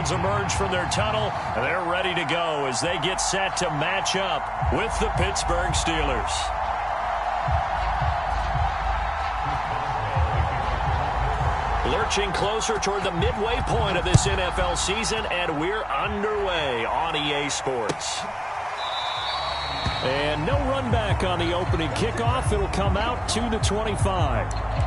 fans emerge from their tunnel, and they're ready to go as they get set to match up with the Pittsburgh Steelers. Lurching closer toward the midway point of this NFL season, and we're underway on EA Sports. And no run back on the opening kickoff. It'll come out 2-25.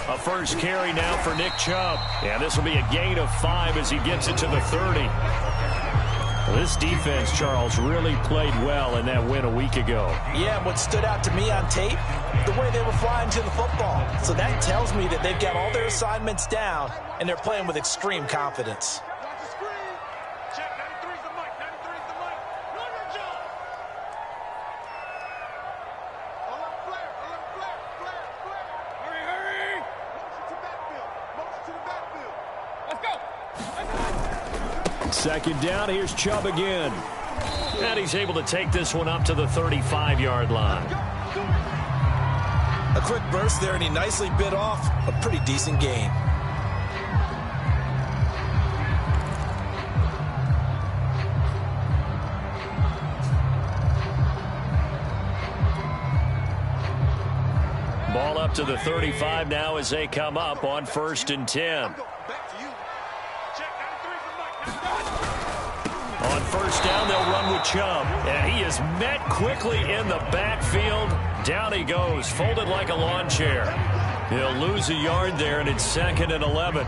A first carry now for Nick Chubb. And this will be a gain of 5 as he gets it to the 30. Well, this defense, Charles, really played well in that win a week ago. Yeah, what stood out to me on tape, the way they were flying to the football. So that tells me that they've got all their assignments down, and they're playing with extreme confidence. Second down, here's Chubb again. And he's able to take this one up to the 35-yard line. A quick burst there, and he nicely bit off a pretty decent gain. Ball up to the 35 now as they come up on 1st and 10. On 1st down, they'll run with Chubb. And he is met quickly in the backfield. Down he goes, folded like a lawn chair. He'll lose a yard there, and it's 2nd and 11.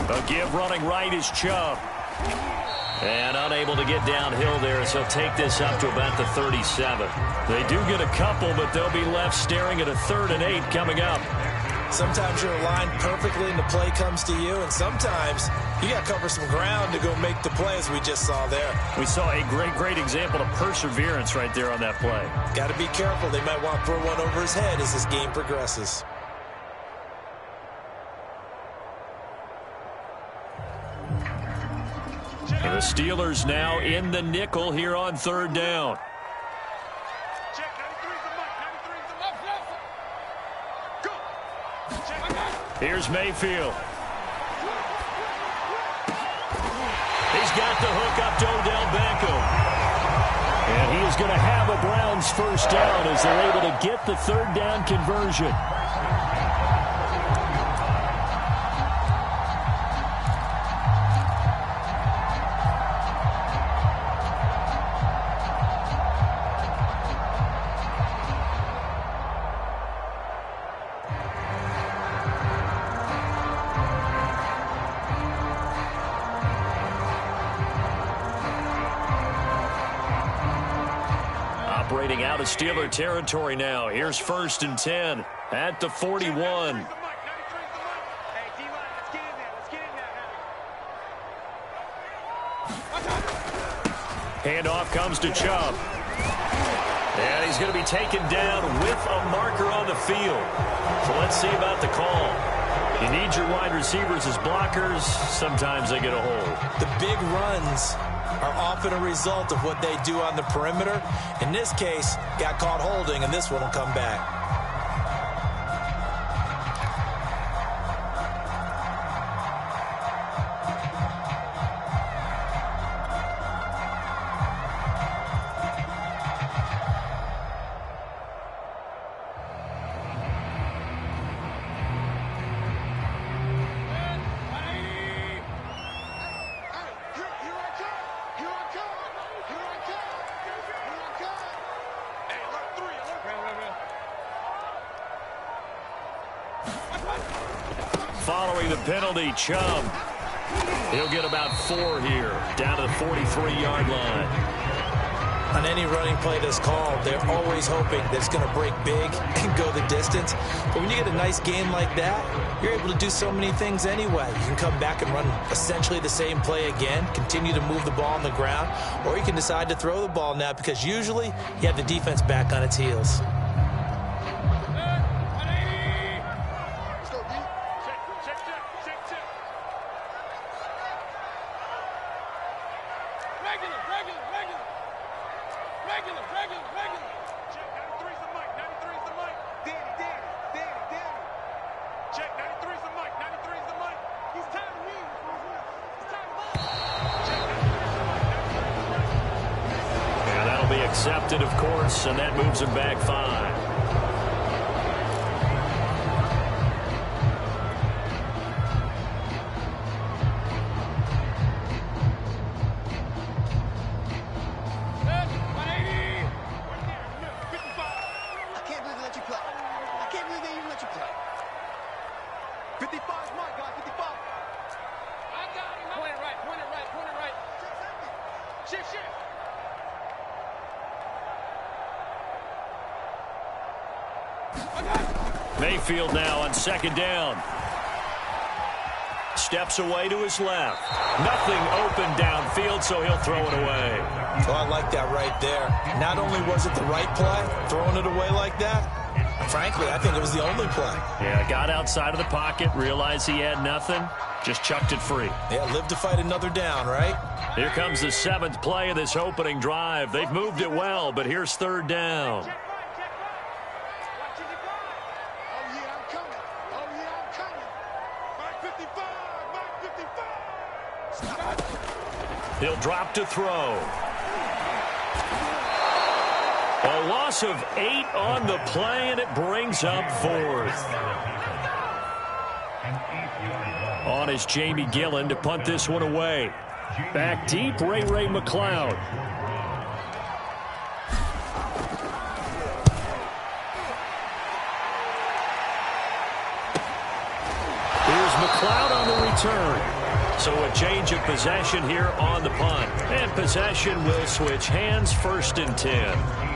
A give running right is Chubb. And unable to get downhill there as he'll take this up to about the 37. They do get a couple, but they'll be left staring at a 3rd and 8 coming up. Sometimes you're aligned perfectly and the play comes to you, and sometimes you got to cover some ground to go make the play, as we just saw there. We saw a great example of perseverance right there on that play. Got to be careful. They might want to throw one over his head as this game progresses. The Steelers now in the nickel here on 3rd down. Here's Mayfield. He's got the hook up to Odell Beckham. And he is going to have a Browns 1st down as they're able to get the 3rd down conversion. Operating out of Steeler territory now. Here's 1st and 10 at the 41. Handoff comes to Chubb. And he's going to be taken down with a marker on the field. So let's see about the call. You need your wide receivers as blockers. Sometimes they get a hold. The big runs are often a result of what they do on the perimeter. In this case, got caught holding, and this one will come back. Following the penalty, Chubb. He'll get about 4 here, down to the 43-yard line. On any running play that's called, they're always hoping that it's going to break big and go the distance. But when you get a nice game like that, you're able to do so many things anyway. You can come back and run essentially the same play again, continue to move the ball on the ground, or you can decide to throw the ball now because usually you have the defense back on its heels. Accepted, of course, and that moves him back 5. Mayfield now on 2nd down. Steps away to his left. Nothing open downfield, so he'll throw it away. Oh, I like that right there. Not only was it the right play, throwing it away like that, frankly, I think it was the only play. Yeah, got outside of the pocket, realized he had nothing, just chucked it free. Yeah, live to fight another down, right? Here comes the 7th play of this opening drive. They've moved it well, but here's 3rd down. He'll drop to throw. A loss of 8 on the play, and it brings up 4th. On is Jamie Gillen to punt this one away. Back deep, Ray McLeod. Here's McLeod on the return. So a change of possession here on the punt. And possession will switch hands, 1st and 10.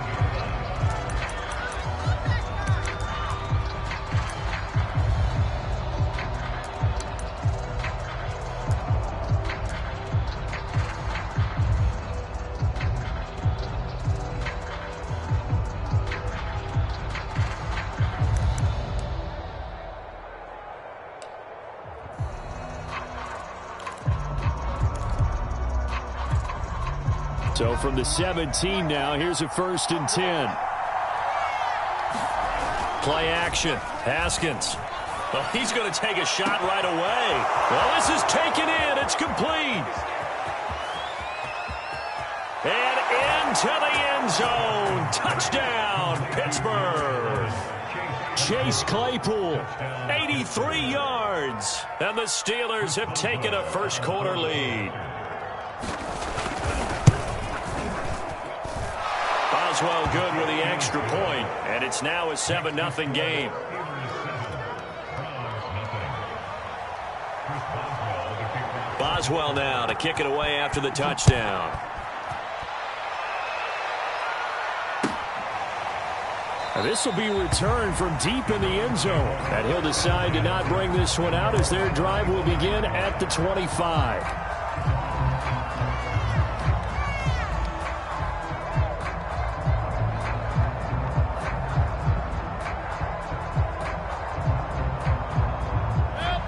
So from the 17 now, here's a 1st and 10. Play action. Haskins. Well, he's going to take a shot right away. Well, this is taken in. It's complete. And into the end zone. Touchdown, Pittsburgh. Chase Claypool, 83 yards. And the Steelers have taken a 1st quarter lead. Boswell good with the extra point, and it's now a 7-0 game. Boswell now to kick it away after the touchdown. Now this will be returned from deep in the end zone, and he'll decide to not bring this one out as their drive will begin at the 25.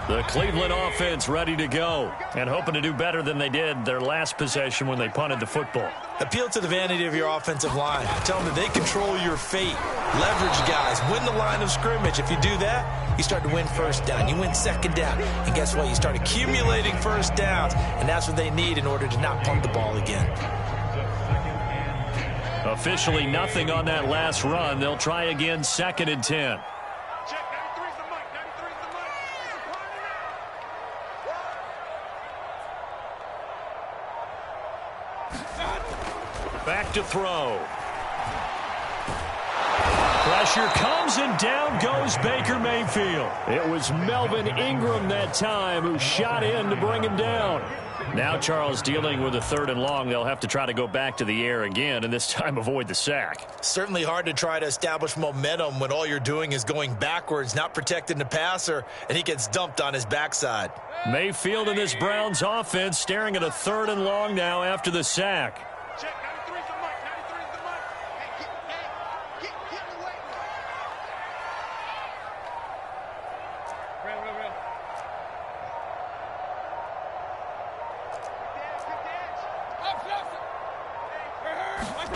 The Cleveland offense ready to go and hoping to do better than they did their last possession when they punted the football. Appeal to the vanity of your offensive line. Tell them that they control your fate. Leverage guys. Win the line of scrimmage. If you do that, you start to win 1st down. You win 2nd down. And guess what? You start accumulating 1st downs. And that's what they need in order to not punt the ball again. Officially nothing on that last run. They'll try again 2nd and 10. Back to throw. Pressure comes, and down goes Baker Mayfield. It was Melvin Ingram that time who shot in to bring him down. Now Charles dealing with a 3rd and long. They'll have to try to go back to the air again, and this time avoid the sack. Certainly hard to try to establish momentum when all you're doing is going backwards, not protecting the passer, and he gets dumped on his backside. Mayfield and this Browns offense staring at a 3rd and long now after the sack.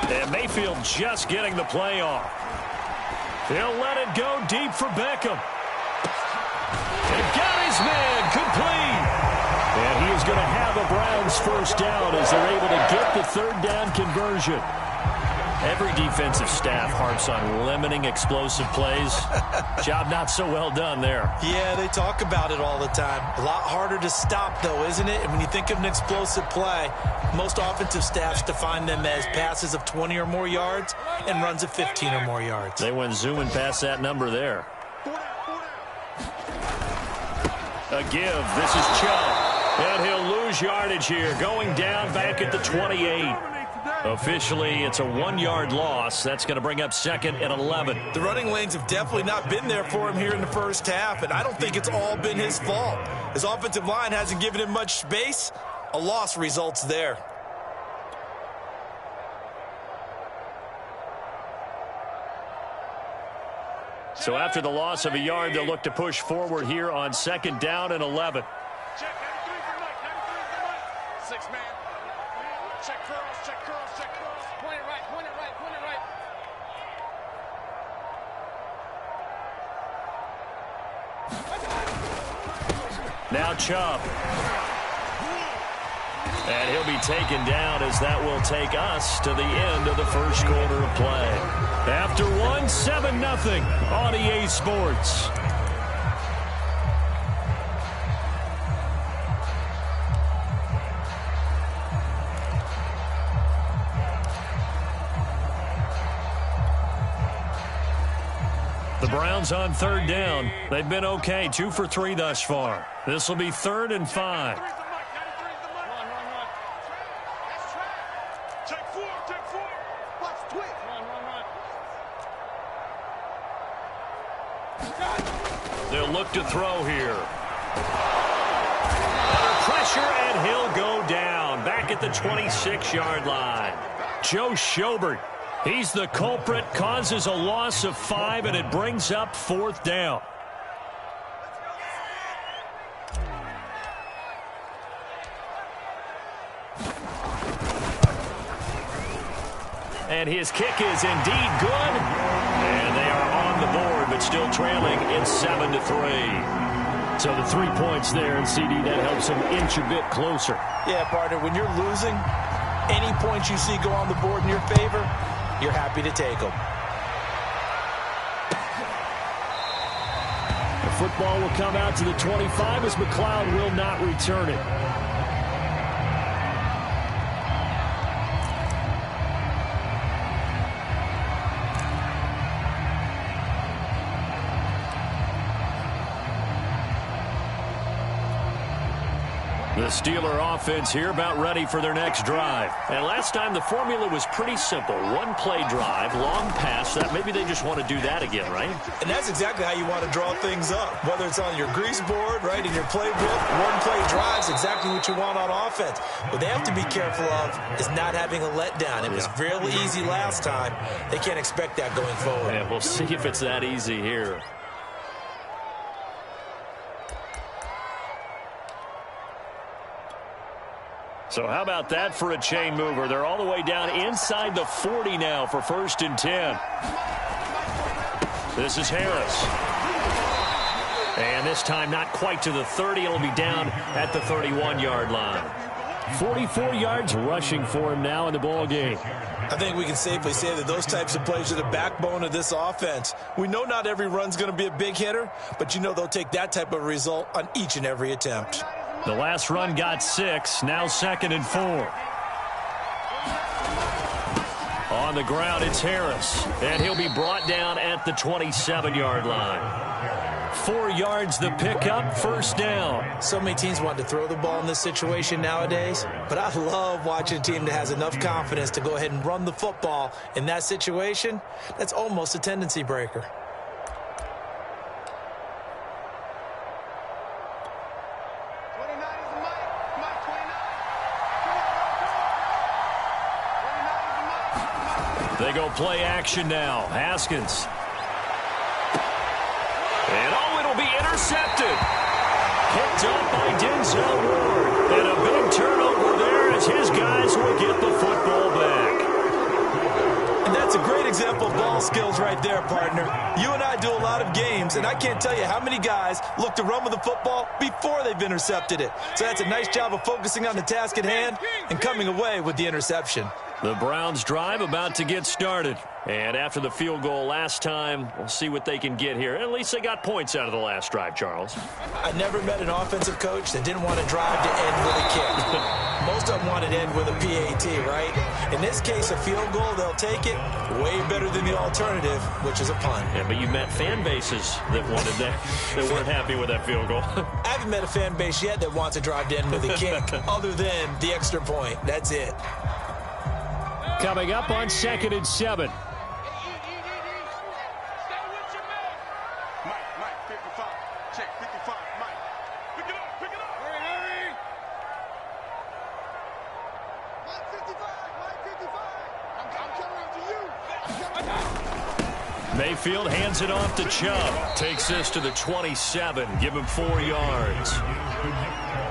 And Mayfield just getting the play off. He'll let it go deep for Beckham. And got his man complete. And he is going to have a Browns first down as they're able to get the 3rd down conversion. Every defensive staff harps on limiting explosive plays. Job not so well done there. Yeah, they talk about it all the time. A lot harder to stop, though, isn't it? And when you think of an explosive play, most offensive staffs define them as passes of 20 or more yards and runs of 15 or more yards. They went zooming past that number there. A give. This is Chubb. And he'll lose yardage here. Going down back at the 28. Officially, it's a 1-yard loss. That's going to bring up 2nd and 11. The running lanes have definitely not been there for him here in the first half, and I don't think it's all been his fault. His offensive line hasn't given him much space. A loss results there. So after the loss of a yard, they'll look to push forward here on 2nd down and 11. Check 93 for Mike. 93 for Mike. 6 man. Check curls. Check curls. Check curls. Point it right. Point it right. Point it right. Now Chubb. And he'll be taken down as that will take us to the end of the first quarter of play. After 1, 7-0 on EA Sports. The Browns on 3rd down. They've been okay, 2 for 3 thus far. This will be 3rd and 5. They'll look to throw here. Under pressure, and he'll go down. Back at the 26-yard line. Joe Schobert. He's the culprit, causes a loss of 5, and it brings up 4th down. And his kick is indeed good. And they are on the board, but still trailing in 7-3. So the 3 points there, and CD, that helps them inch a bit closer. Yeah, partner, when you're losing, any points you see go on the board in your favor, you're happy to take them. The football will come out to the 25 as McLeod will not return it. The Steeler offense here about ready for their next drive. And last time the formula was pretty simple. 1 play drive, long pass. That maybe they just want to do that again, right? And that's exactly how you want to draw things up. Whether it's on your grease board, right, in your playbook, 1 play drive is exactly what you want on offense. What they have to be careful of is not having a letdown. It was real easy last time. They can't expect that going forward. And we'll see if it's that easy here. So how about that for a chain mover? They're all the way down inside the 40 now for 1st and 10. This is Harris. And this time not quite to the 30. It'll be down at the 31-yard line. 44 yards rushing for him now in the ball game. I think we can safely say that those types of plays are the backbone of this offense. We know not every run's going to be a big hitter, but you know they'll take that type of result on each and every attempt. The last run got 6, now 2nd and 4. On the ground, it's Harris, and he'll be brought down at the 27-yard line. 4 yards the pickup, first down. So many teams want to throw the ball in this situation nowadays, but I love watching a team that has enough confidence to go ahead and run the football in that situation. That's almost a tendency breaker. They go play action now. Haskins. And it'll be intercepted. Picked up by Denzel Ward. And a big turnover there as his guys will get the football back. And that's a great example of ball skills right there, partner. You and I do a lot of games, and I can't tell you how many guys look to run with the football before they've intercepted it. So that's a nice job of focusing on the task at hand and coming away with the interception. The Browns drive about to get started. And after the field goal last time, we'll see what they can get here. At least they got points out of the last drive, Charles. I never met an offensive coach that didn't want to drive to end with a kick. Most of them wanted to end with a PAT, right? In this case, a field goal, they'll take it. Way better than the alternative, which is a punt. Yeah, but you met fan bases that wanted that, that weren't happy with that field goal. I haven't met a fan base yet that wants to drive to end with a kick, other than the extra point. That's it. Coming up on 2nd and 7. Mike, 55. Check, 55. Mike. Pick it up. Hurry. Mike, 55. I'm coming after you. Mayfield hands it off to Chubb. Takes this to the 27. Give him 4 yards.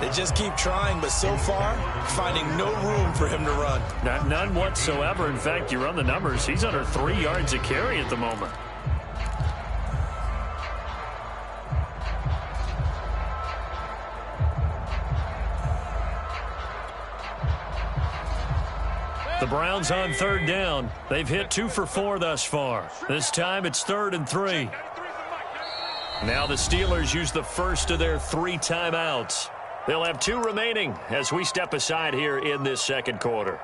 They just keep trying, but so far, finding no room for him to run. None whatsoever. In fact, you run the numbers. He's under 3 yards a carry at the moment. The Browns on 3rd down. They've hit 2 for 4 thus far. This time it's 3rd and 3. Now the Steelers use the first of their 3 timeouts. They'll have 2 remaining as we step aside here in this second quarter.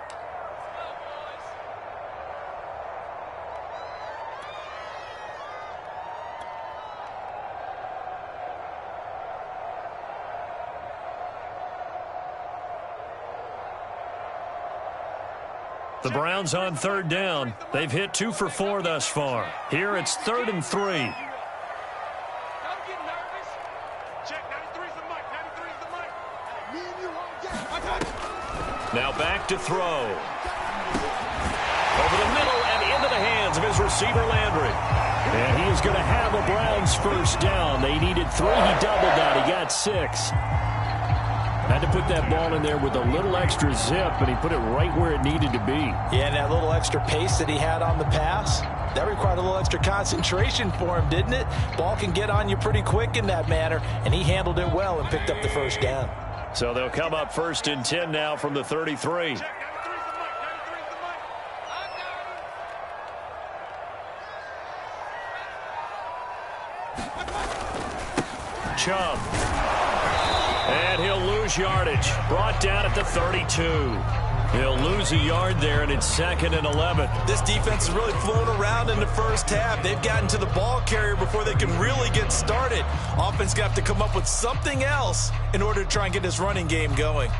The Browns on 3rd down. They've hit 2 for 4 thus far. Here it's 3rd and 3. Now back to throw. Over the middle and into the hands of his receiver, Landry. And he is going to have a Browns first down. They needed 3. He doubled that. He got 6. Had to put that ball in there with a little extra zip, and he put it right where it needed to be. Yeah, and that little extra pace that he had on the pass, that required a little extra concentration for him, didn't it? Ball can get on you pretty quick in that manner, and he handled it well and picked up the first down. So they'll come up 1st and 10 now from the 33. Chubb. And he'll lose yardage. Brought down at the 32. He'll lose a yard there, and it's 2nd and 11. This defense has really flown around in the first half. They've gotten to the ball carrier before they can really get started. Offense going to have to come up with something else in order to try and get this running game going.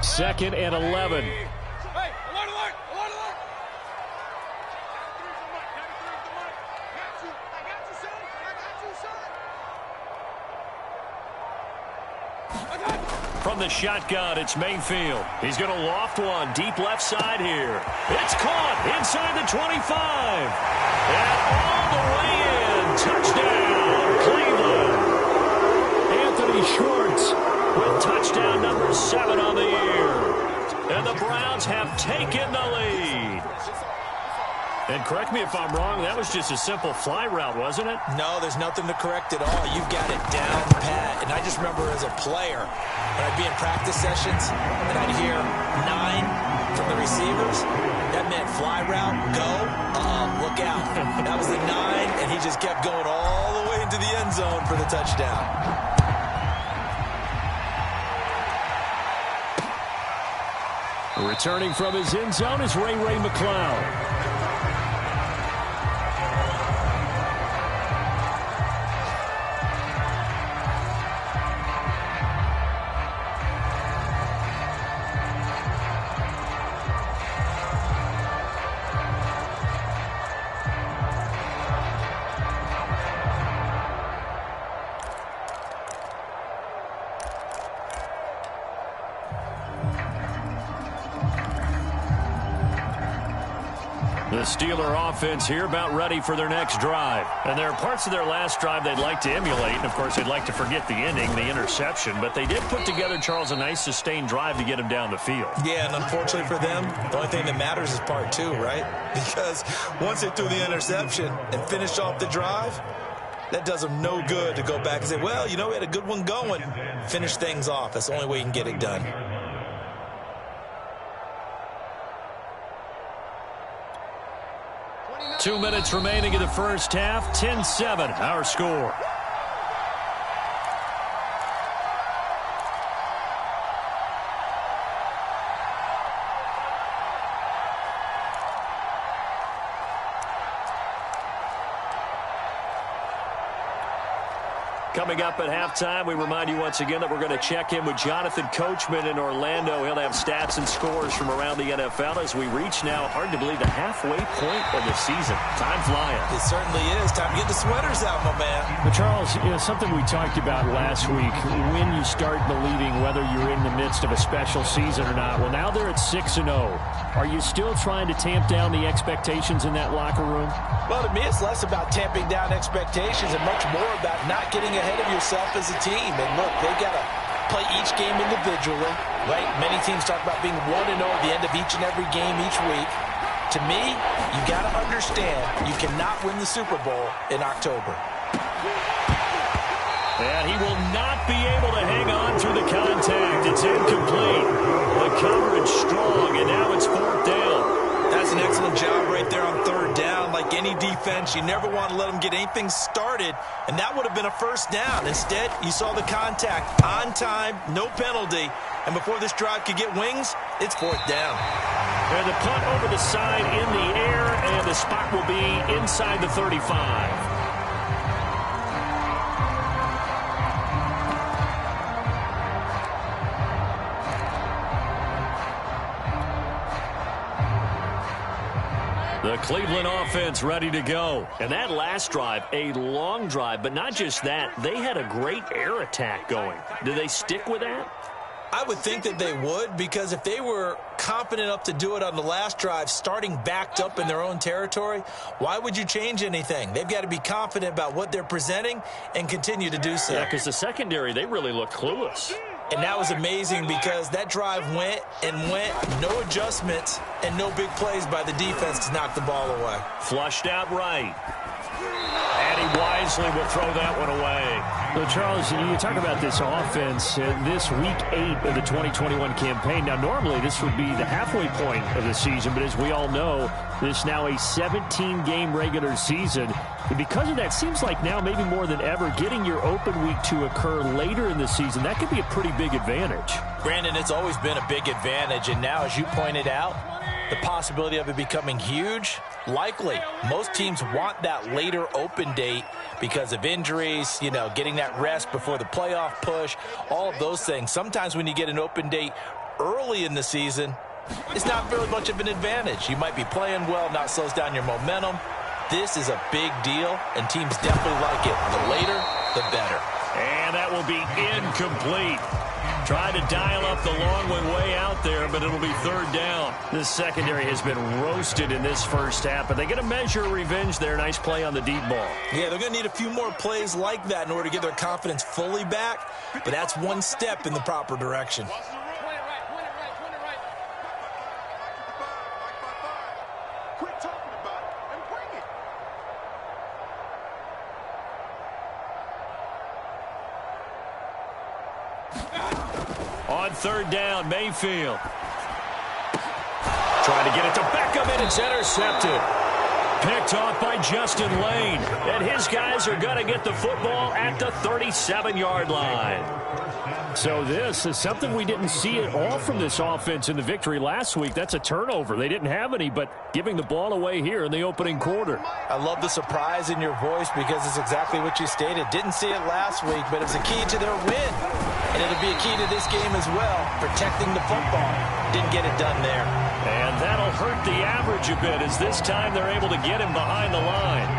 2nd and 11. Hey, alert. From the shotgun, it's Mayfield. He's going to loft one deep left side here. It's caught inside the 25. And all the way in. Touchdown, Cleveland. Anthony Schwartz with touchdown number 7 on the year. And the Browns have taken the lead. And correct me if I'm wrong, that was just a simple fly route, wasn't it? No, there's nothing to correct at all. You've got it down pat. And I just remember as a player, when I'd be in practice sessions, and I'd hear 9 from the receivers, that meant fly route, go, look out. That was the 9, and he just kept going all the way into the end zone for the touchdown. Returning from his end zone is Ray McCloud. The Steeler offense here about ready for their next drive. And there are parts of their last drive they'd like to emulate. And, of course, they'd like to forget the ending, the interception. But they did put together, Charles, a nice sustained drive to get him down the field. Yeah, and unfortunately for them, the only thing that matters is part two, right? Because once they threw the interception and finished off the drive, that does them no good to go back and say, well, you know, we had a good one going. Finish things off. That's the only way you can get it done. 2 minutes remaining in the first half. 10-7, our score. Coming up at halftime, we remind you once again that we're going to check in with Jonathan Coachman in Orlando. He'll have stats and scores from around the NFL as we reach now, hard to believe, the halfway point of the season. Time flying. It certainly is. Time to get the sweaters out, my man. But Charles, something we talked about last week, when you start believing whether you're in the midst of a special season or not. Well, now they're at 6-0. Are you still trying to tamp down the expectations in that locker room? Well, to me, it's less about tamping down expectations and much more about not getting ahead of yourself as a team. And look, they got to play each game individually, right? Many teams talk about being 1-0 at the end of each and every game each week. To me, you got to understand you cannot win the Super Bowl in October. And he will not be able to hang on through the contact. It's incomplete. The coverage strong, and now it's fourth down. That's an excellent job right there on third down. Like any defense, you never want to let them get anything started, and that would have been a first down. Instead, you saw the contact on time, no penalty, and before this drive could get wings, it's fourth down. And the punt over the side in the air, and the spot will be inside the 35. The Cleveland offense ready to go. And that last drive, a long drive, but not just that. They had a great air attack going. Do they stick with that? I would think that they would, because if they were confident enough to do it on the last drive, starting backed up in their own territory, why would you change anything? They've got to be confident about what they're presenting and continue to do so. Yeah, because the secondary, they really look clueless. And that was amazing because that drive went and went, no adjustments, and no big plays by the defense to knock the ball away. Flushed out right. And he wisely will throw that one away. Well, Charles, you talk about this offense, this week 8 of the 2021 campaign. Now, normally this would be the halfway point of the season, but as we all know, this is now a 17-game regular season. And because of that, seems like now maybe more than ever, getting your open week to occur later in the season, that could be a pretty big advantage. Brandon, it's always been a big advantage, and now, as you pointed out, the possibility of it becoming huge, likely. Most teams want that later open date because of injuries, you know, getting that rest before the playoff push, all of those things. Sometimes when you get an open date early in the season, it's not really much of an advantage. You might be playing well, not slows down your momentum. This is a big deal, and teams definitely like it. The later, the better. And that will be incomplete. Tried to dial up the long one way out there, but it'll be third down. This secondary has been roasted in this first half, but they get a measure of revenge there. Nice play on the deep ball. Yeah, they're going to need a few more plays like that in order to get their confidence fully back, but that's one step in the proper direction. On third down, Mayfield. Trying to get it to Beckham, and it's intercepted. picked off by Justin Lane. And his guys are going to get the football at the 37-yard line. So this is something we didn't see at all from this offense in the victory last week. That's a turnover. They didn't have any, but giving the ball away here in the opening quarter. I love the surprise in your voice because it's exactly what you stated. Didn't see it last week, but it was a key to their win. And it'll be a key to this game as well, protecting the football. Didn't get it done there. And that'll hurt the average a bit as this time they're able to get him behind the line.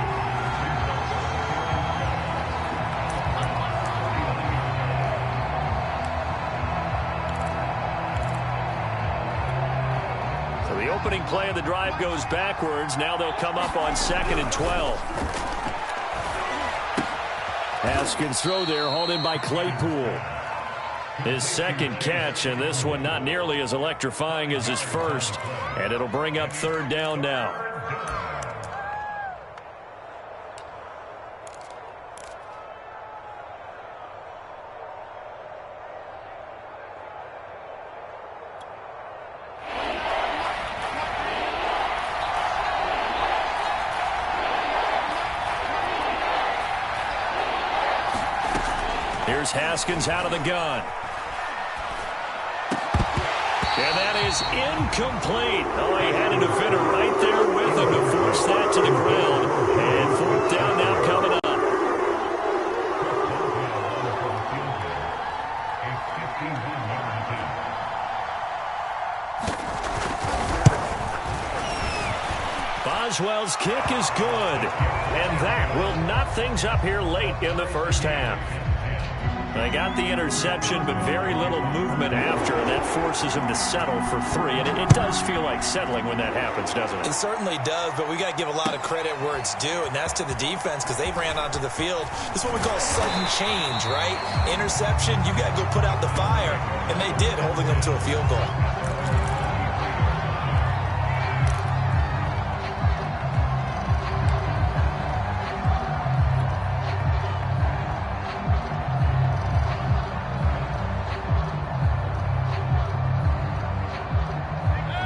The opening play of the drive goes backwards. Now they'll come up on 2nd and 12. Haskins throw there, hauled in by Claypool. His second catch, and this one not nearly as electrifying as his first. And it'll bring up 3rd down now. Here's Haskins out of the gun. And that is incomplete. Oh, he had a defender right there with him to force that to the ground. And 4th down now coming up. Boswell's kick is good. And that will knot things up here late in the first half. They got the interception, but very little movement after, and that forces them to settle for 3. And it does feel like settling when that happens, doesn't it? It certainly does, but we got to give a lot of credit where it's due, and that's to the defense because they ran onto the field. This is what we call sudden change, right? Interception, you got to go put out the fire, and they did, holding them to a field goal.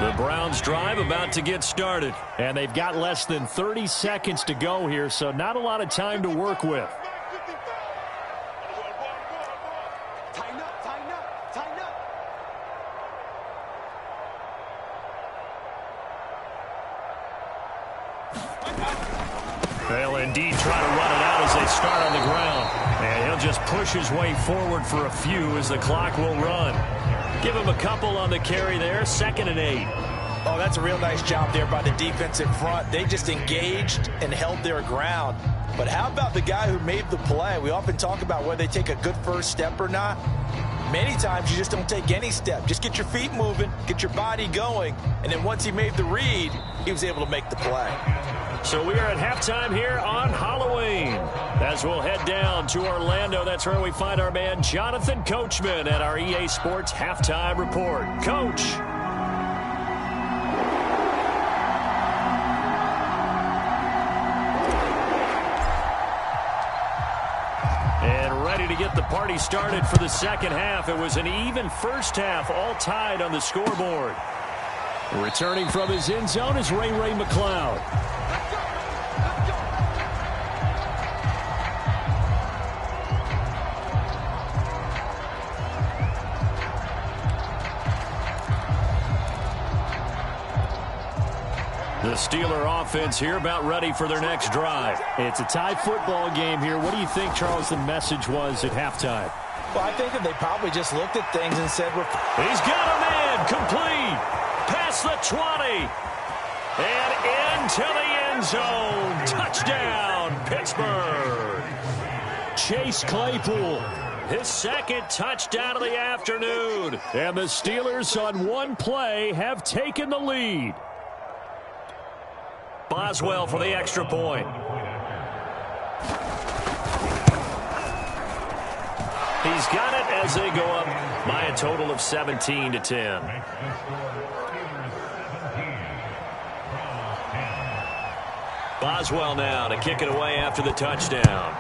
The Browns drive about to get started. And they've got less than 30 seconds to go here, so not a lot of time to work with. Tighten up, tighten up, tighten up. They'll indeed try to run it out as they start on the ground. And he'll just push his way forward for a few as the clock will run. Give him a couple on the carry there. 2nd and 8. Oh, that's a real nice job there by the defensive front. They just engaged and held their ground. But how about the guy who made the play? We often talk about whether they take a good first step or not. Many times you just don't take any step. Just get your feet moving, get your body going, and then once he made the read, he was able to make the play. So we are at halftime here on Halloween. As we'll head down to Orlando, that's where we find our man Jonathan Coachman at our EA Sports Halftime Report. Coach. And ready to get the party started for the second half. It was an even first half, all tied on the scoreboard. Returning from his end zone is Ray McCloud. The Steeler offense here about ready for their next drive. It's a tie football game here. What do you think, Charles, the message was at halftime? Well, I think that they probably just looked at things and said, he's got a man complete. Past the 20. And into the end zone. Touchdown, Pittsburgh. Chase Claypool. His second touchdown of the afternoon. And the Steelers on one play have taken the lead. Boswell for the extra point. He's got it as they go up by a total of 17-10. Boswell now to kick it away after the touchdown.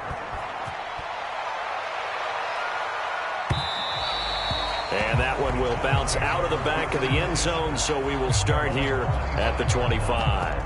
And that one will bounce out of the back of the end zone, so we will start here at the 25.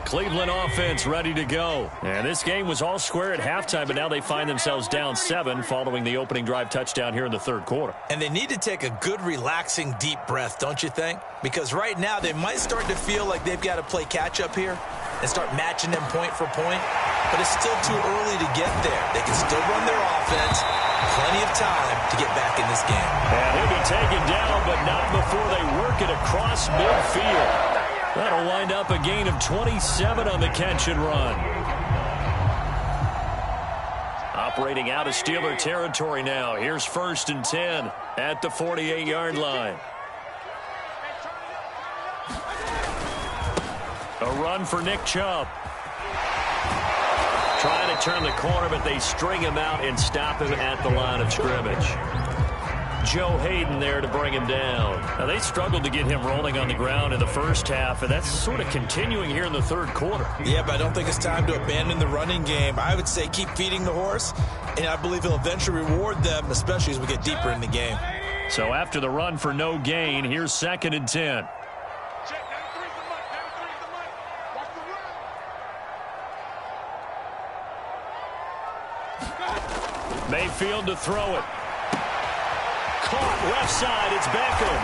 Cleveland offense ready to go. And this game was all square at halftime, but now they find themselves down 7 following the opening drive touchdown here in the third quarter. And they need to take a good, relaxing, deep breath, don't you think? Because right now they might start to feel like they've got to play catch-up here and start matching them point for point. But it's still too early to get there. They can still run their offense. Plenty of time to get back in this game. And he'll be taken down, but not before they work it across midfield. That'll wind up a gain of 27 on the catch and run. Operating out of Steeler territory now. Here's 1st and 10 at the 48-yard line. A run for Nick Chubb. Trying to turn the corner, but they string him out and stop him at the line of scrimmage. Joe Hayden there to bring him down. Now, they struggled to get him rolling on the ground in the first half, and that's sort of continuing here in the third quarter. Yeah, but I don't think it's time to abandon the running game. I would say keep feeding the horse, and I believe he'll eventually reward them, especially as we get deeper in the game. So after the run for no gain, here's 2nd and 10. Mayfield to throw it. Caught left side. It's Beckham.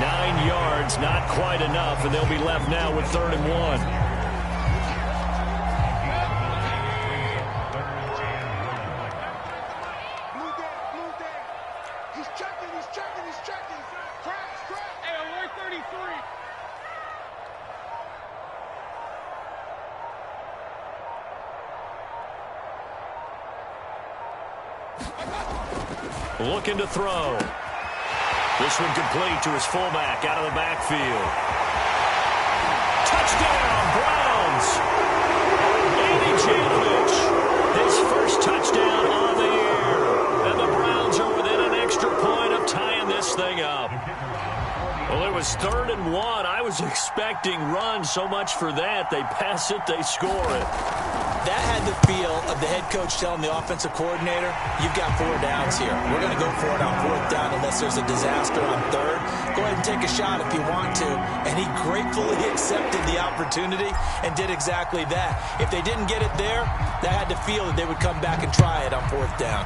9 yards, not quite enough, and they'll be left now with 3rd and 1. He's checking. Crash. Hey, alert 33. Looking to throw. This one complete to his fullback out of the backfield. Touchdown, Browns. Andy Janovich, his first touchdown on the year. And the Browns are within an extra point of tying this thing up. Well, it was 3rd and 1. I was expecting runs, so much for that. They pass it, they score it. That had the feel of the head coach telling the offensive coordinator, you've got 4 downs here. We're going to go for it on 4th down unless there's a disaster on 3rd. Go ahead and take a shot if you want to. And he gratefully accepted the opportunity and did exactly that. If they didn't get it there, that had the feel that they would come back and try it on 4th down.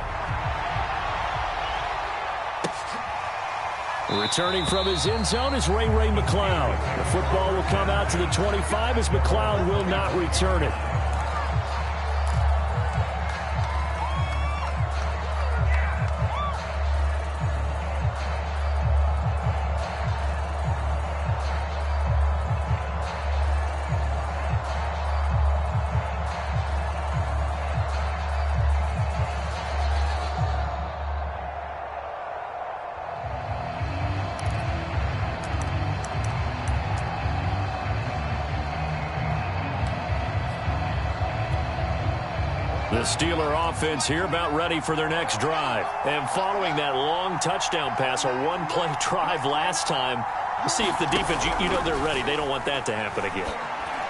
Returning from his end zone is Ray McLeod. The football will come out to the 25 as McLeod will not return it. The Steeler offense here about ready for their next drive. And following that long touchdown pass, a one-play drive last time, see if the defense, you know they're ready. They don't want that to happen again.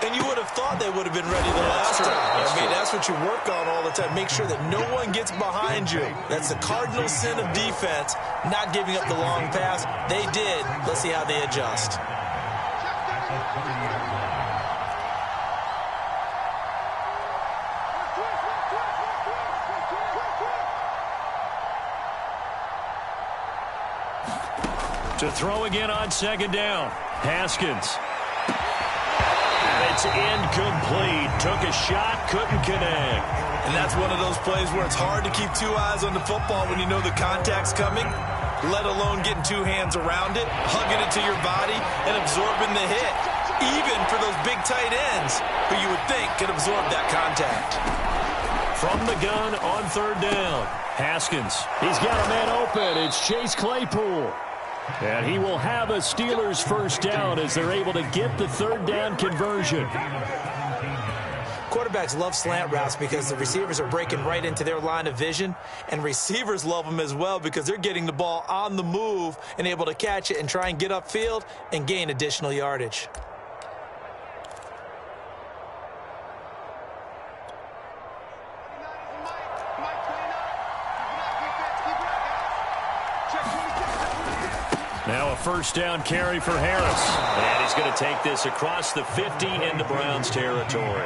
And you would have thought they would have been ready the last time. That's what you work on all the time. Make sure that no one gets behind you. That's the cardinal sin of defense, not giving up the long pass. They did. Let's see how they adjust. To throw again on 2nd down. Haskins. And it's incomplete. Took a shot, couldn't connect. And that's one of those plays where it's hard to keep 2 eyes on the football when you know the contact's coming, let alone getting 2 hands around it, hugging it to your body, and absorbing the hit. Even for those big tight ends who you would think could absorb that contact. From the gun on 3rd down. Haskins. He's got a man open. It's Chase Claypool. And he will have a Steelers 1st down as they're able to get the 3rd down conversion. Quarterbacks love slant routes because the receivers are breaking right into their line of vision, and receivers love them as well because they're getting the ball on the move and able to catch it and try and get upfield and gain additional yardage. Now a first down carry for Harris. And he's going to take this across the 50 into Browns territory.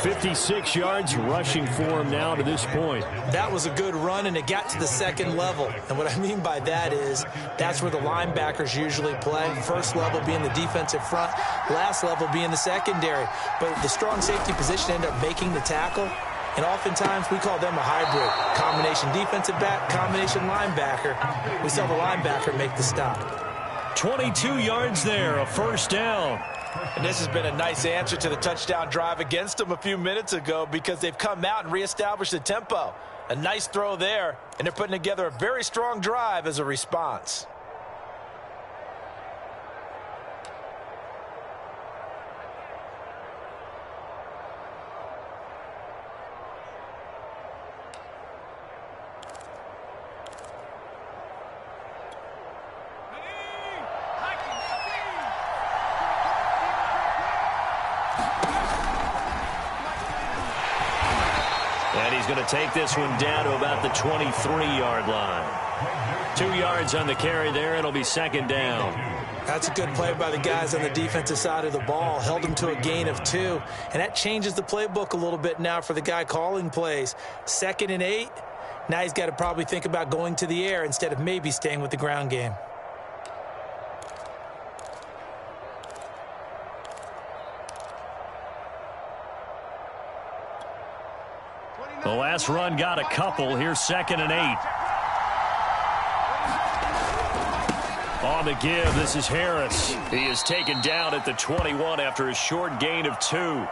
56 yards rushing for him now to this point. That was a good run, and it got to the second level. And what I mean by that is that's where the linebackers usually play. First level being the defensive front, last level being the secondary. But the strong safety position ended up making the tackle. And oftentimes we call them a hybrid. Combination defensive back, combination linebacker. We saw the linebacker make the stop. 22 yards there, a first down. And this has been a nice answer to the touchdown drive against them a few minutes ago because they've come out and reestablished the tempo. A nice throw there, and they're putting together a very strong drive as a response. And he's going to take this one down to about the 23-yard line. 2 yards on the carry there. It'll be second down. That's a good play by the guys on the defensive side of the ball. Held him to a gain of 2. And that changes the playbook a little bit now for the guy calling plays. 2nd and 8. Now he's got to probably think about going to the air instead of maybe staying with the ground game. The last run got a couple. Here's 2nd and 8. On the give, this is Harris. He is taken down at the 21 after a short gain of 2.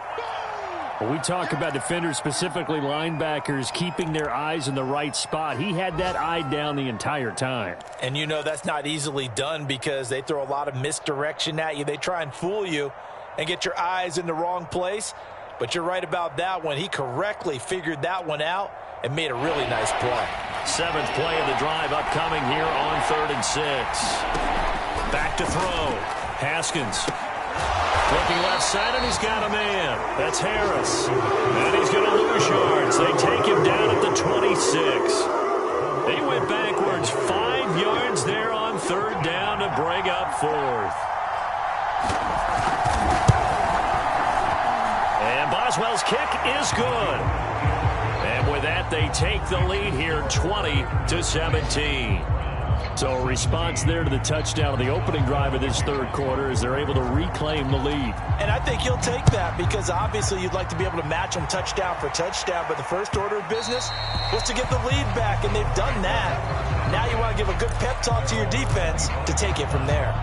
When we talk about defenders, specifically linebackers, keeping their eyes in the right spot, he had that eye down the entire time. And you know that's not easily done because they throw a lot of misdirection at you. They try and fool you and get your eyes in the wrong place. But you're right about that one. He correctly figured that one out and made a really nice play. 7th play of the drive upcoming here on 3rd and 6. Back to throw. Haskins. Looking left side, and he's got a man. That's Harris. And he's going to lose yards. They take him down at the 26. They went backwards 5 yards there on 3rd down to bring up 4th. And Boswell's kick is good. And with that, they take the lead here 20-17. So a response there to the touchdown of the opening drive of this 3rd quarter as they're able to reclaim the lead. And I think he'll take that because obviously you'd like to be able to match them touchdown for touchdown, but the first order of business was to get the lead back, and they've done that. Now you want to give a good pep talk to your defense to take it from there.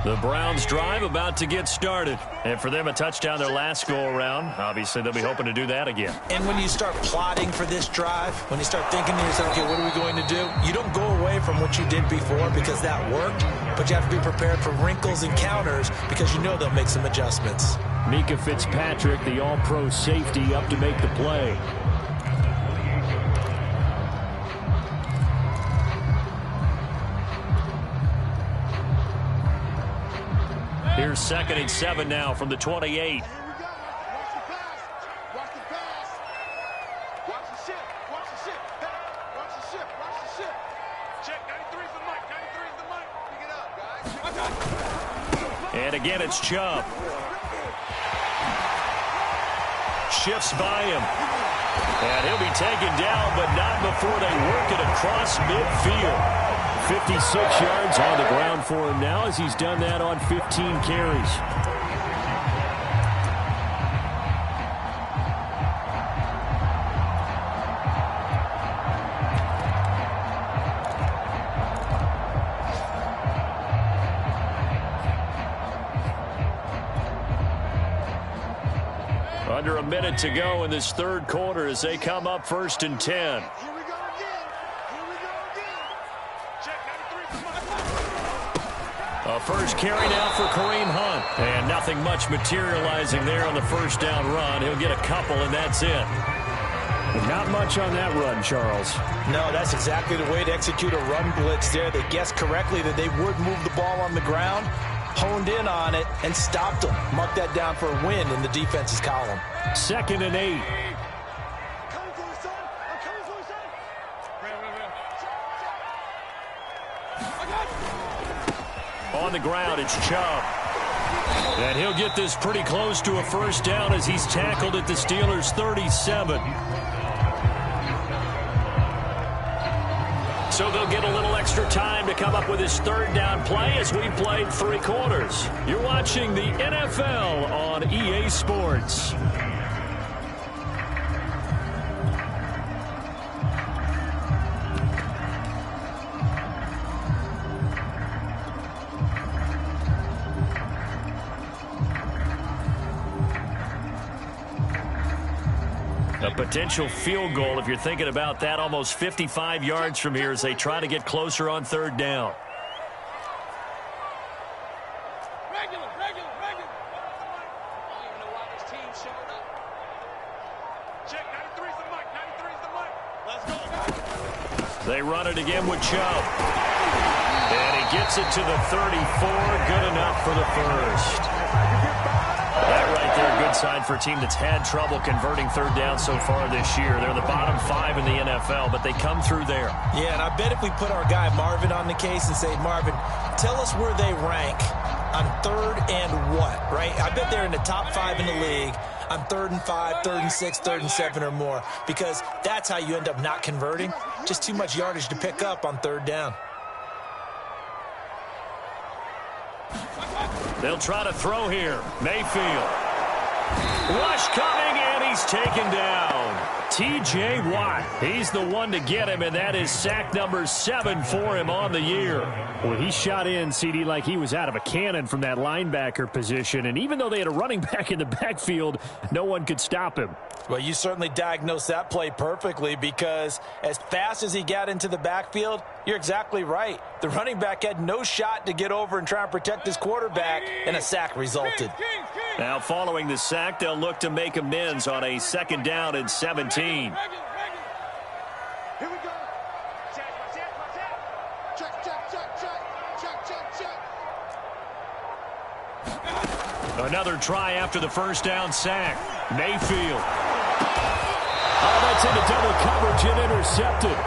The Browns drive about to get started. And for them, a touchdown their last go-around. Obviously, they'll be hoping to do that again. And when you start plotting for this drive, when you start thinking to yourself, okay, what are we going to do? You don't go away from what you did before because that worked, but you have to be prepared for wrinkles and counters because you know they'll make some adjustments. Mika Fitzpatrick, the all-pro safety, up to make the play. Here's 2nd and 7 now from the 28. Here we go. Watch the pass. Watch the pass. Watch the ship. Watch the ship. Hey, watch the ship. Watch the ship. Check. 93's the mic. 93's the mic. Pick it up, guys. And again, it's Chubb. Shifts by him. And he'll be taken down, but not before they work it across midfield. 56 yards on the ground for him now as he's done that on 15 carries. Under a minute to go in this 3rd quarter as they come up 1st and 10. Here we go again. Here we go again. Check. 93's the mic. A first carry now for Kareem Hunt. And nothing much materializing there on the first down run. He'll get a couple, and that's it. Not much on that run, Charles. No, that's exactly the way to execute a run blitz there. They guessed correctly that they would move the ball on the ground. honed in on it, and stopped them. Mark that down for a win in the defense's column. 2nd and 8. On the ground, it's Chubb. And he'll get this pretty close to a first down as he's tackled at the Steelers' 37. So they'll get a little extra time to come up with his 3rd down play as we played 3 quarters. You're watching the NFL on EA Sports. A potential field goal, if you're thinking about that, almost 55 yards from here as they try to get closer on 3rd down. Regular. I don't even know why this team showed up. Check, 93's the mic, 93's the mic. Let's go. They run it again with Chubb. And he gets it to the 34. Good enough for the first. That right there, good sign for a team that's had trouble converting 3rd down so far this year. They're the bottom 5 in the NFL, but they come through there. Yeah, and I bet if we put our guy Marvin on the case and say, Marvin, tell us where they rank on 3rd and what, right? I bet they're in the top 5 in the league on 3rd and 5, 3rd and 6, 3rd and 7 or more, because that's how you end up not converting. Just too much yardage to pick up on 3rd down. They'll try to throw here. Mayfield. Rush coming, and he's taken down. T.J. Watt. He's the one to get him, and that is sack number 7 for him on the year. Well, he shot in, CD, like he was out of a cannon from that linebacker position. And even though they had a running back in the backfield, no one could stop him. Well, you certainly diagnosed that play perfectly, because as fast as he got into the backfield, you're exactly right. The running back had no shot to get over and try and protect his quarterback, and a sack resulted. Now, following the sack, they'll look to make amends on a 2nd down and 17. Here we go. Check. Another try after the 1st down sack. Mayfield. Oh, that's into double coverage and intercepted.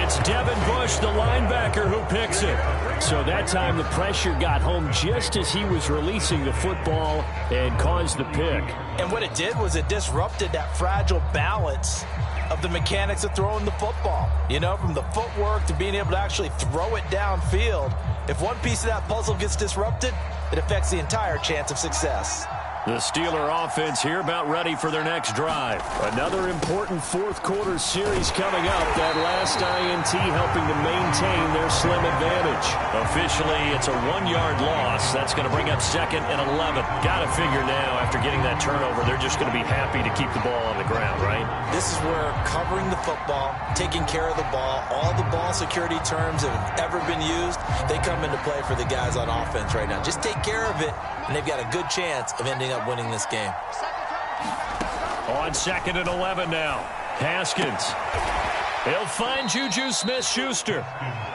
It's Devin Bush, the linebacker, who picks it. So that time the pressure got home just as he was releasing the football and caused the pick. And what it did was it disrupted that fragile balance of the mechanics of throwing the football. You know, from the footwork to being able to actually throw it downfield. If one piece of that puzzle gets disrupted, it affects the entire chance of success. The Steeler offense here about ready for their next drive. Another important 4th quarter series coming up. That last INT helping to maintain their slim advantage. Officially, it's a 1-yard loss. That's going to bring up 2nd and 11. Got to figure now, after getting that turnover, they're just going to be happy to keep the ball on the ground, right? This is where covering the football, taking care of the ball, all the ball security terms that have ever been used, they come into play for the guys on offense right now. Just take care of it, and they've got a good chance of ending up winning this game. On 2nd and 11 now. Haskins. He'll find Juju Smith-Schuster.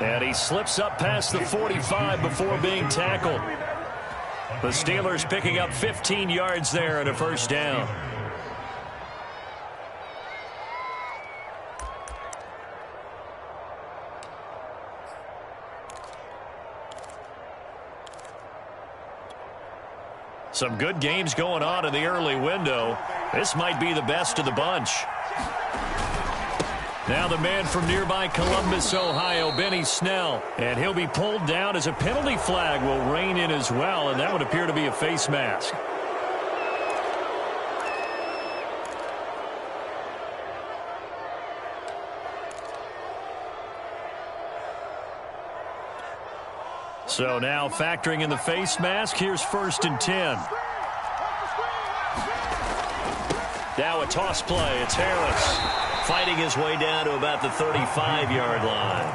And he slips up past the 45 before being tackled. The Steelers picking up 15 yards there and a 1st down. Some good games going on in the early window. This might be the best of the bunch. Now the man from nearby Columbus, Ohio, Benny Snell. And he'll be pulled down as a penalty flag will rein in as well, and that would appear to be a face mask. So now factoring in the face mask, here's 1st and 10. Now a toss play. It's Harris fighting his way down to about the 35-yard line.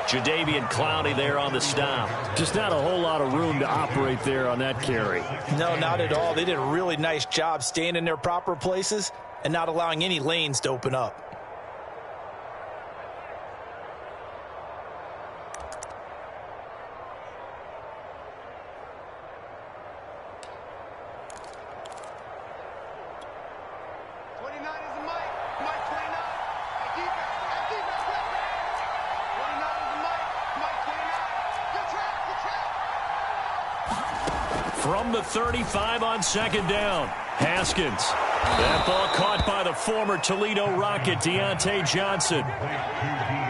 Jadeveon Clowney there on the stop. Just not a whole lot of room to operate there on that carry. No, not at all. They did a really nice job staying in their proper places and not allowing any lanes to open up. from the 35 on second down. Haskins. That ball caught by the former Toledo Rocket, Deontay Johnson.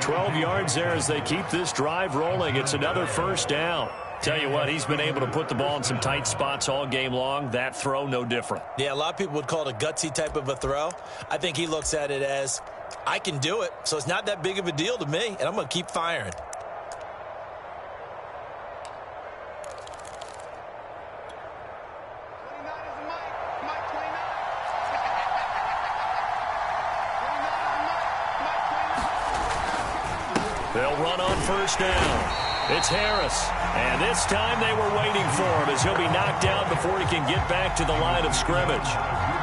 12 yards there as they keep this drive rolling. It's another first down. Tell you what, he's been able to put the ball in some tight spots all game long. That throw, no different. Yeah, a lot of people would call it a gutsy type of a throw. I think he looks at it as, I can do it, so it's not that big of a deal to me, and I'm going to keep firing. They'll run on first down. It's Harris. And this time they were waiting for him as he'll be knocked out before he can get back to the line of scrimmage.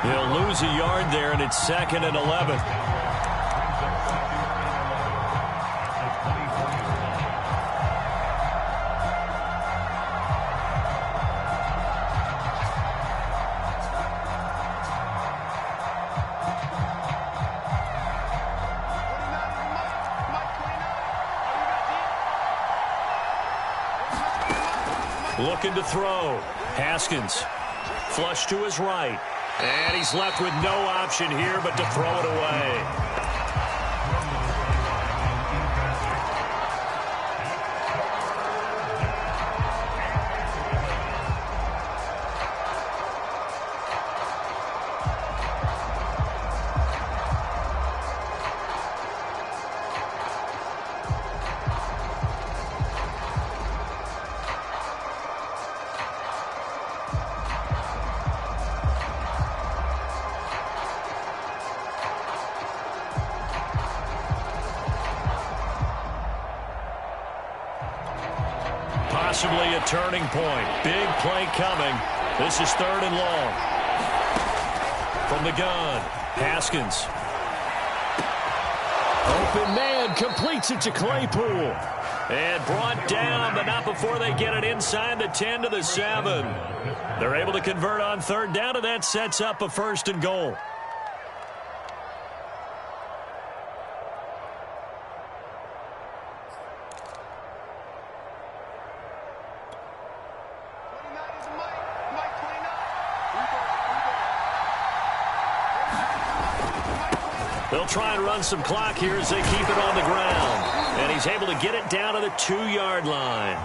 He'll lose a yard there, and it's 2nd and 11. Looking to throw. Haskins. Flush to his right. And he's left with no option here but to throw it away. Possibly a turning point. Big play coming. This is 3rd and long. From the gun, Haskins. Open man completes it to Claypool. And brought down, but not before they get it inside the 10 to the 7. They're able to convert on 3rd down, and that sets up a 1st and goal. They'll try and run some clock here as they keep it on the ground. And he's able to get it down to the 2-yard line.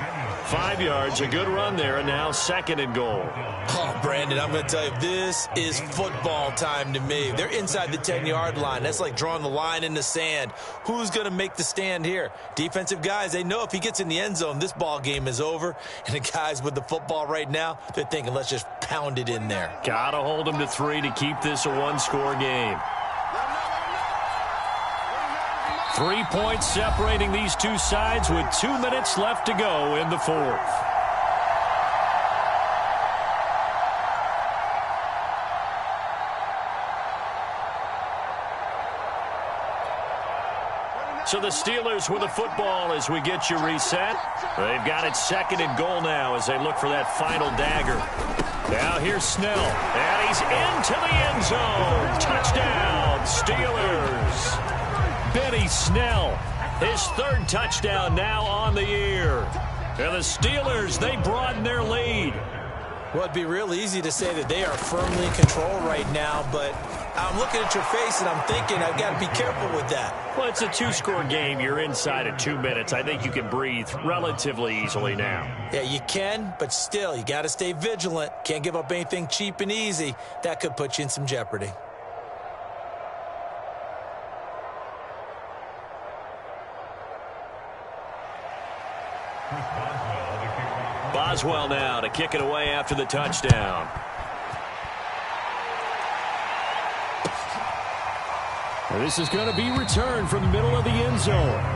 5 yards, a good run there, and now 2nd and goal. Oh, Brandon, I'm going to tell you, this is football time to me. They're inside the 10-yard line. That's like drawing the line in the sand. Who's going to make the stand here? Defensive guys, they know if he gets in the end zone, this ball game is over. And the guys with the football right now, they're thinking, let's just pound it in there. Got to hold him to 3 to keep this a one-score game. 3 points separating these two sides with 2 minutes left to go in the 4th. So the Steelers with the football as we get you reset. They've got it 2nd and goal now as they look for that final dagger. Now here's Snell, and he's into the end zone. Touchdown, Steelers. Benny Snell, his 3rd touchdown now on the year. And the Steelers, they broaden their lead. Well, it'd be real easy to say that they are firmly in control right now, but I'm looking at your face and I'm thinking I've got to be careful with that. Well, it's a 2-score game. You're inside of 2 minutes. I think you can breathe relatively easily now. Yeah, you can, but still, you got to stay vigilant. Can't give up anything cheap and easy. That could put you in some jeopardy. Boswell now to kick it away after the touchdown. And this is going to be returned from the middle of the end zone.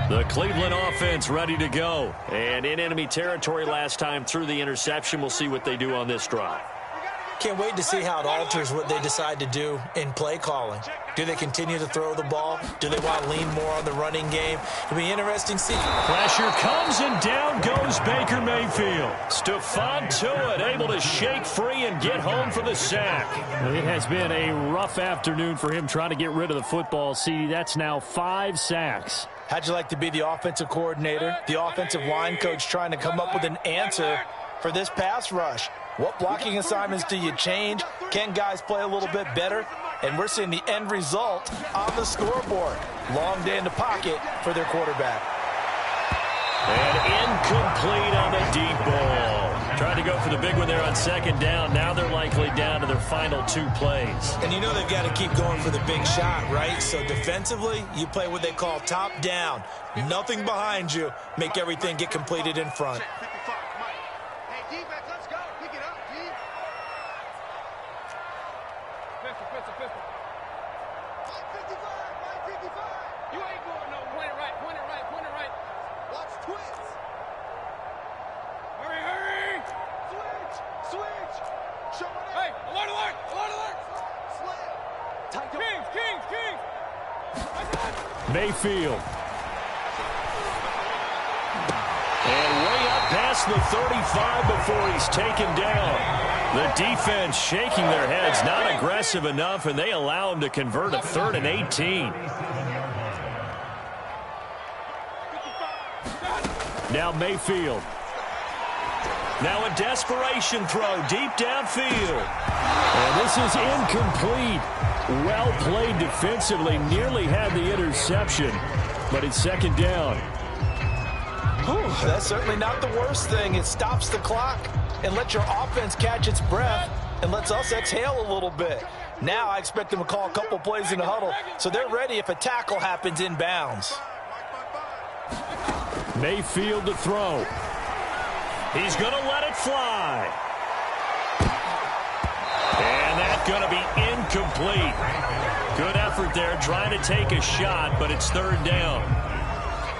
The Cleveland offense ready to go. And in enemy territory last time through the interception. We'll see what they do on this drive. Can't wait to see how it alters what they decide to do in play calling. Do they continue to throw the ball? Do they want to lean more on the running game? It'll be interesting to see. Pressure comes, and down goes Baker Mayfield. Stephon Tuitt able to shake free and get home for the sack. Well, it has been a rough afternoon for him trying to get rid of the football. See, that's now 5 sacks. How'd you like to be the offensive coordinator, the offensive line coach trying to come up with an answer for this pass rush? What blocking assignments do you change? Can guys play a little bit better? And we're seeing the end result on the scoreboard. Long day in the pocket for their quarterback. And incomplete on the deep ball. Tried to go for the big one there on second down. Now they're likely down to their final 2 plays. And you know they've got to keep going for the big shot, right? So defensively, you play what they call top down. Nothing behind you. Make everything get completed in front. Hey, defense, let's go. Pick it up, D. Pistol. 555. You ain't going no. Point it right. Watch twins. Hurry. Switch. Show it up. Hey, alert. Slam. Kings. Mayfield. And way up past the 35 before he's taken down. The defense shaking their heads, not aggressive enough, and they allow him to convert a 3rd and 18. Now Mayfield. Now a desperation throw deep downfield. And this is incomplete. Well played defensively. Nearly had the interception, but it's 2nd down. Whew, that's certainly not the worst thing. It stops the clock and lets your offense catch its breath and lets us exhale a little bit. Now I expect them to call a couple plays in the huddle, so they're ready if a tackle happens inbounds. Mayfield to throw. He's going to let it fly. And that's going to be incomplete. Good effort there trying to take a shot, but it's 3rd down.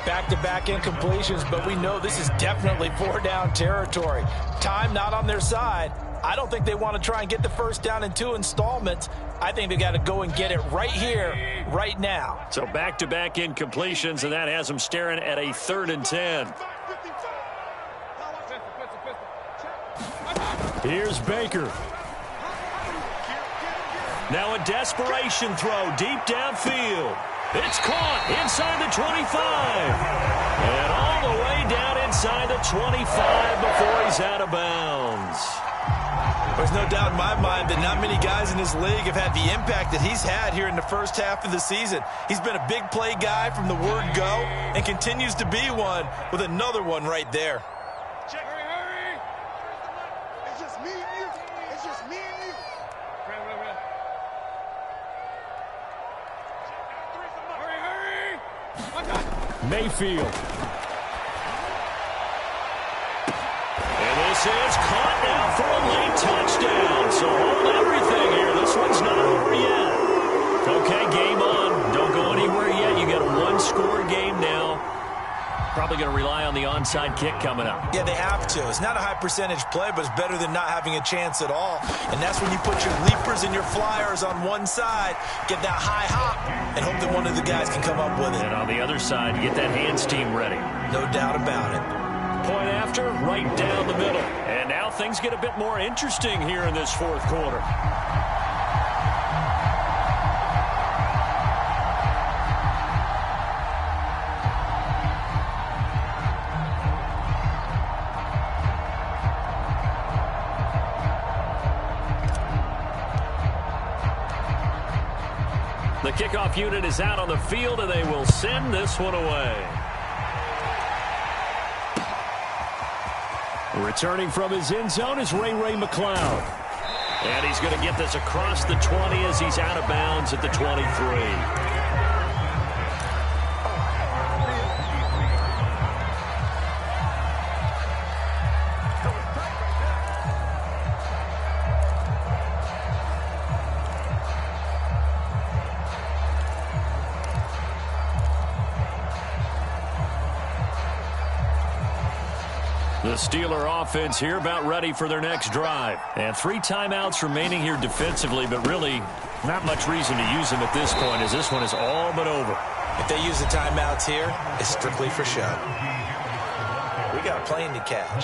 Back-to-back incompletions, but we know this is definitely 4-down territory. Time not on their side. I don't think they want to try and get the 1st down in 2 installments. I think they got to go and get it right here, right now. So back-to-back incompletions, and that has them staring at a 3rd and 10. Here's Baker. Now a desperation throw deep downfield. It's caught inside the 25. And all the way down inside the 25 before he's out of bounds. There's no doubt in my mind that not many guys in this league have had the impact that he's had here in the first half of the season. He's been a big play guy from the word go and continues to be one with another one right there. Hurry. It's just me and you. Mayfield. And this is caught now for a late touchdown. So hold everything here. This one's not over yet. Okay, game on. Don't go anywhere yet. You got a 1-score game now. Probably going to rely on the onside kick coming up. Yeah, they have to. It's not a high percentage play, but it's better than not having a chance at all. And that's when you put your leapers and your flyers on one side, get that high hop, and hope that one of the guys can come up with it. And on the other side, get that hands team ready. No doubt about it. Point after, right down the middle. And now things get a bit more interesting here in this 4th quarter. The kickoff unit is out on the field, and they will send this one away. Returning from his end zone is Ray McCloud. And he's going to get this across the 20 as he's out of bounds at the 23. The Steeler offense here about ready for their next drive. And 3 timeouts remaining here defensively, but really not much reason to use them at this point as this one is all but over. If they use the timeouts here, it's strictly for show. We got a plane to catch.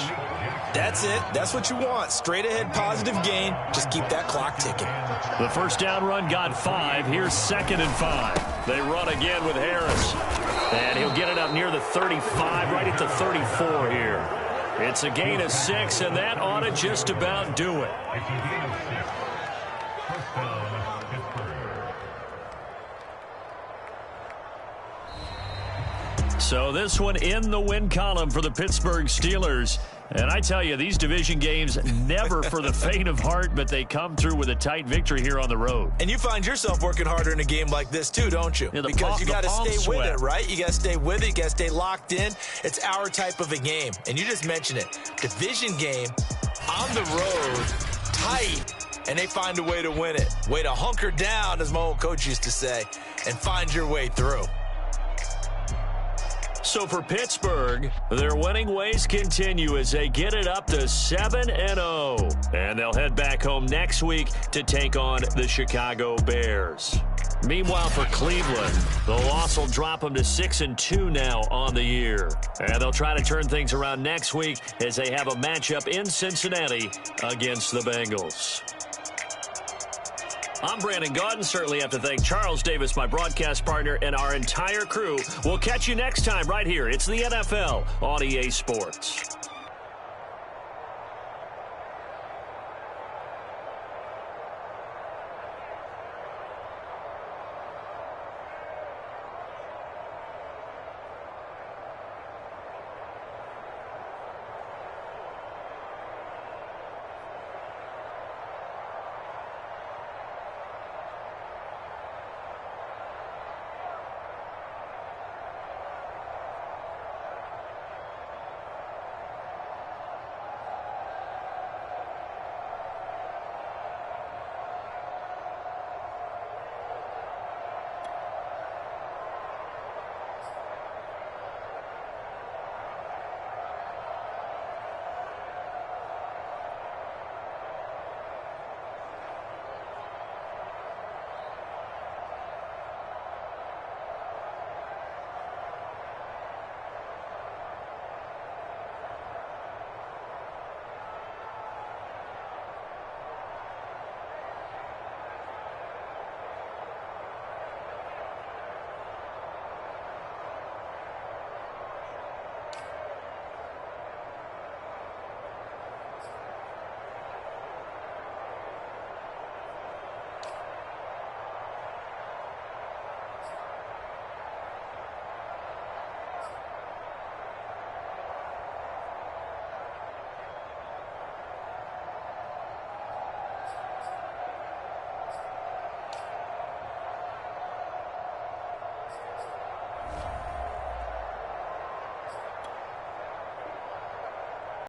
That's it. That's what you want. Straight ahead positive gain. Just keep that clock ticking. The first down run got 5. Here's 2nd and 5. They run again with Harris. And he'll get it up near the 35, right at the 34 here. It's a gain of 6, and that ought to just about do it. So this one in the win column for the Pittsburgh Steelers. And I tell you, these division games never for the faint of heart, but they come through with a tight victory here on the road. And you find yourself working harder in a game like this too, don't you? Yeah, because you got to stay with it, right? You got to stay with it. You got to stay locked in. It's our type of a game. And you just mentioned it. Division game, on the road, tight, and they find a way to win it. Way to hunker down, as my old coach used to say, and find your way through. So for Pittsburgh, their winning ways continue as they get it up to 7-0. And they'll head back home next week to take on the Chicago Bears. Meanwhile, for Cleveland, the loss will drop them to 6-2 now on the year. And they'll try to turn things around next week as they have a matchup in Cincinnati against the Bengals. I'm Brandon Gaudin. Certainly have to thank Charles Davis, my broadcast partner, and our entire crew. We'll catch you next time right here. It's the NFL on EA Sports.